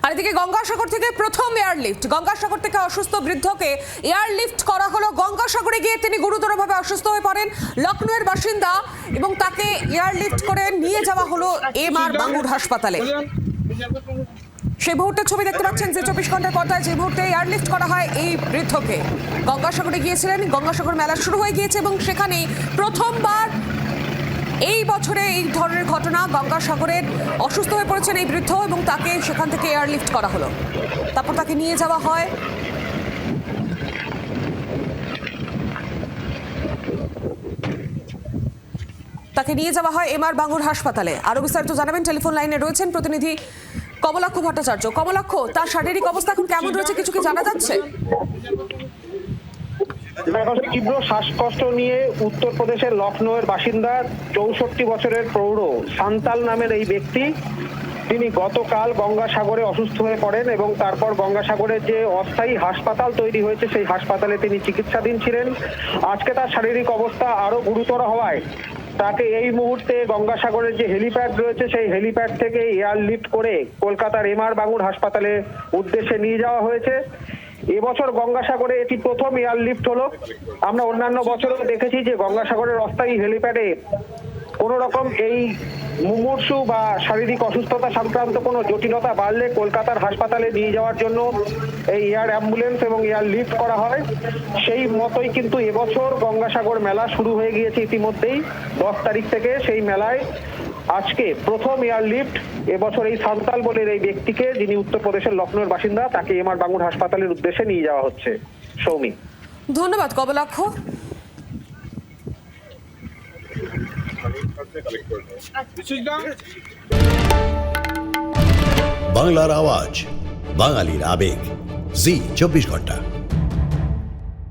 আর এদিকে গঙ্গাসাগর থেকে প্রথম এয়ারলিফট, গঙ্গাসাগর থেকে অসুস্থ বৃদ্ধকে এয়ারলিফট করা হলো। গঙ্গাসাগরে গিয়ে তিনি গুরুতরভাবে অসুস্থ হয়ে পড়েন, লখনউয়ের বাসিন্দা, এবং তাকে এয়ারলিফট করে নিয়ে যাওয়া হলো এমআর বাঙ্গুর হাসপাতালে। সেই মুহূর্তের ছবি দেখতে পাচ্ছেন যে 24 ঘন্টার পর্দায়, যে মুহূর্তে এয়ারলিফট করা হয় এই বৃদ্ধকে। গঙ্গাসাগরে গিয়েছিলেন, গঙ্গাসাগর মেলা শুরু হয়ে গিয়েছে এবং সেখানেই প্রথমবার এই বছরে এই ধরনের ঘটনা। গঙ্গাসাগরের অসুস্থ হয়ে পড়েছেন এই বৃদ্ধ এবং তাকে সেখান থেকে এয়ারলিফট করা হলো। তারপর তাকে নিয়ে যাওয়া হয় এমআর বাঙ্গুর হাসপাতালে। আরো বিস্তারিত জানাবেন, টেলিফোন লাইনে রয়েছেন প্রতিনিধি কমলাক্ষ ভট্টাচার্য। কমলাক্ষ, তার শারীরিক অবস্থা এখন কেমন রয়েছে, কিছু কি জানা যাচ্ছে? তীব্র শ্বাসকষ্ট নিয়ে উত্তরপ্রদেশের লখনউয়ের বাসিন্দা 64 বছরের প্রৌঢ় সান্তাল নামের এই ব্যক্তি, তিনি গতকাল গঙ্গাসাগরে অসুস্থ হয়ে পড়েন এবং তারপর গঙ্গাসাগরের যে অস্থায়ী হাসপাতাল তৈরি হয়েছে সেই হাসপাতালে তিনি চিকিৎসাধীন ছিলেন। আজকে তার শারীরিক অবস্থা আরো গুরুতর হওয়ায় তাকে এই মুহূর্তে গঙ্গাসাগরের যে হেলিপ্যাড রয়েছে সেই হেলিপ্যাড থেকে এয়ারলিফট করে কলকাতার এমআর বাঙ্গুর হাসপাতালে উদ্দেশ্যে নিয়ে যাওয়া হয়েছে। এবছর গঙ্গাসাগরে এটি প্রথম এয়ারলিফট হলো। আমরা অন্যান্য বছরও দেখেছি যে গঙ্গাসাগরের অস্থায়ী হেলিপ্যাডে কোনো রকম এই মুমূর্ষু বা শারীরিক অসুস্থতা সংক্রান্ত কোনো জটিলতা বাড়লে কলকাতার হাসপাতালে নিয়ে যাওয়ার জন্য এই এয়ার অ্যাম্বুলেন্স এবং এয়ার লিফট করা হয়। সেই মতোই কিন্তু এবছর গঙ্গাসাগর মেলা শুরু হয়ে গিয়েছে ইতিমধ্যেই 10 তারিখ থেকে। সেই মেলায় আজকে প্রথম এয়ার লিফট এবছর এই সান্তাল বলে এই ব্যক্তিকে, যিনি উত্তরপ্রদেশের লখনউয়ের বাসিন্দা, তাকে এমআর বাঙ্গুর হাসপাতালের উদ্দেশ্যে নিয়ে যাওয়া হচ্ছে। সৌমি, ধন্যবাদ কমলাক্ষ। বাংলার আওয়াজ, বাঙালির আবেগ, জি 24 ঘন্টা।